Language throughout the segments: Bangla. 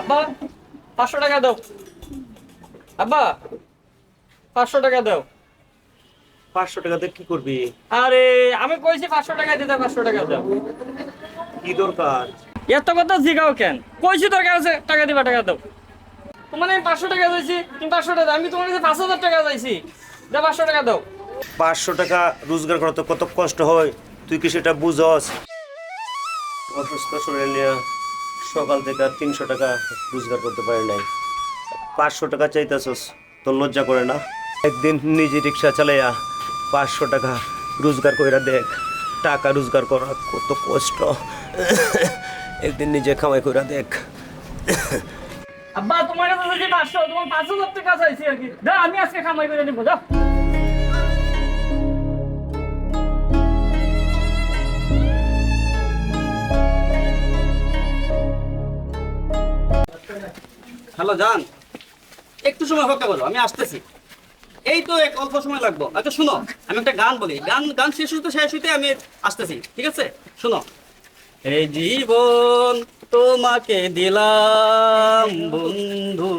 আব্বা 500 টাকা দাও। আব্বা 500 টাকা দাও। 500 টাকা দিয়ে কি করবি? আরে আমি কইছি 500 টাকা দিতে, 500 টাকা দাও। কি দরকার? এত কথা জিগাও কেন? কইছি তোর কাছে টাকা দিবা, টাকা দাও। তোমার আমি 500 টাকা দিয়েছি, তুমি 500 টাকা দাও। আমি তোমার কাছে 5000 টাকা চাইছি, দাও 500 টাকা দাও। 500 টাকা রোজগার করা তো কত কষ্ট হয়, তুই কি সেটা বুঝস? অসুস্থ শরীর নিয়ে সকাল থেকে আর 300 টাকা রোজগার করতে পারি নাই। 500 টাকা চাইতেছস, তোর লজ্জা করে না? একদিন নিজে রিক্সা চালাইয়া 500 টাকা রোজগার কইরা দেখ। টাকা রোজগার করা কত কষ্ট, একদিন নিজে কামাই কইরা দেখ। আব্বা তোমার কাছে চাইছি 500, তোমার 5000 টাকা চাইছি আর কি। দাও আমি আজকে কামাই করে নিব, দাও। হ্যালো জান, একটু সময় অপেক্ষা করো, আমি আসতেছি। এই তো এক অল্প সময় লাগবে। আচ্ছা শুনো, আমি একটা গান বলি, গান শেষ হইতে আমি আসতেছি, ঠিক আছে? শোনো। এই জীবন তোমাকে দিলাম বন্ধু,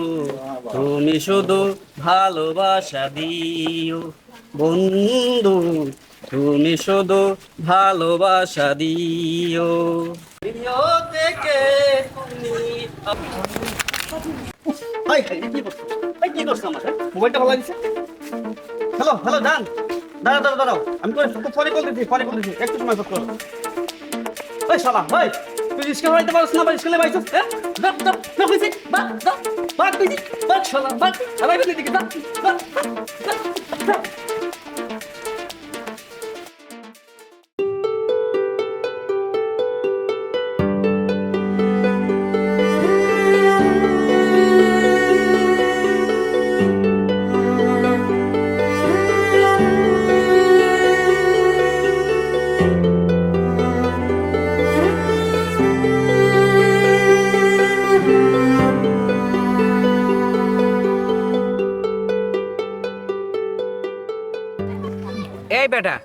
তুমি শুধু ভালোবাসা দিও বন্ধু, তুমি শুধু ভালোবাসা দিও। প্রিয় থেকে তুমি কি করছো আমার? মোবাইলটা ভালো লাগছে। হ্যালো হ্যালো জান, দাঁড়াও, আমি পরে কল দিচ্ছি, একটু সময় করো। ওই শালা, ওই তুই রিস্কা হইতে পারছ না, বা রিস্কা লেবাইছ? হ্যাঁ দাও কইছি, বাদ কইছি, বাদ শালা, বাদ আলাই বলি দিকে, দাও। এই বেটা,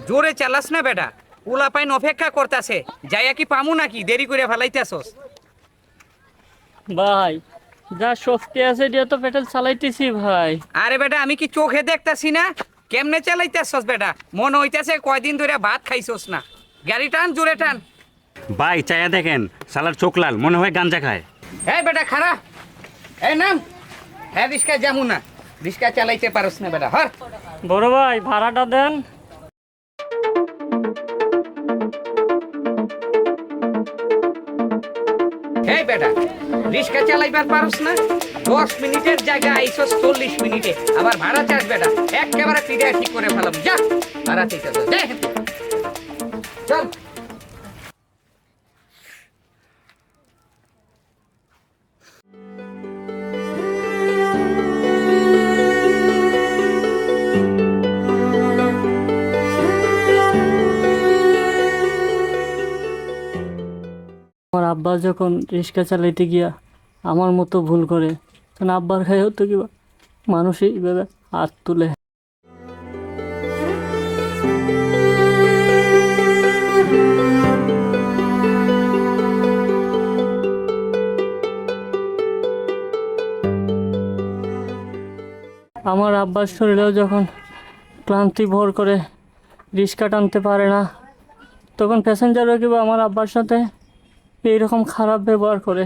জোরে চালাস না বেটা, উলা পাইন অপেক্ষা করতেছে, যাইয়া কি পামু নাকি? দেরি করে ফেলাইতেছস। ভাই যা শক্তি আছে দিয়ে তো পেট্রোল চালাইতেছি ভাই। আরে বেটা, আমি কি চোখে দেখতাছি না কেমনে চালাইতেছস? বেটা মনে হইতেছে কয়দিন ধরে ভাত খাইছস না। গাড়ি টান, জোরে টান। ভাই চায়া দেখেন, শালার চোখ লাল, মনে হয় গাঞ্জা খায়। এই বেটা খারা, এই নাম। হ্যাঁ রিস্কা যামু না, রিস্কা চালাইতে পারস না বেটা, হর। বড় ভাই ভাড়াটা দেন। এই বেটা, রিস্কা চালাইবার পারস না? 10 মিনিটের জায়গায় আইছস 40 মিনিটে, আবার ভাড়া চাস বেটা? একেবারে পিড়ে ঠিক করে ফেলাম, যা ভাড়া ঠিক আছে, চল। আমার আব্বা যখন রিক্সা চালাইতে গিয়া আমার মতো ভুল করে, তখন আব্বার খাই হতো কি মানুষ এইভাবে হাত তুলে। আমার আব্বার শরীরেও যখন ক্লান্তি ভর করে, রিক্সা টানতে পারে না, তখন প্যাসেঞ্জারও কিংবা আমার আব্বার সাথে এইরকম খারাপ ব্যবহার করে।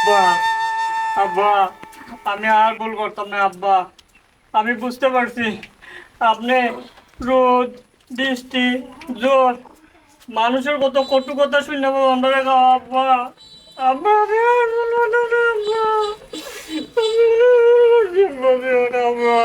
আব্বা, আব্বা আমি আর ভুল করতাম না আব্বা। আমি বুঝতে পারছি আপনি রোদ বৃষ্টি জোর মানুষের কত কটু কথা শুনে আমরা আব্বা। আব্বা আমি আর বলবো না আব্বা। জিম্মা দিও না আম্মা।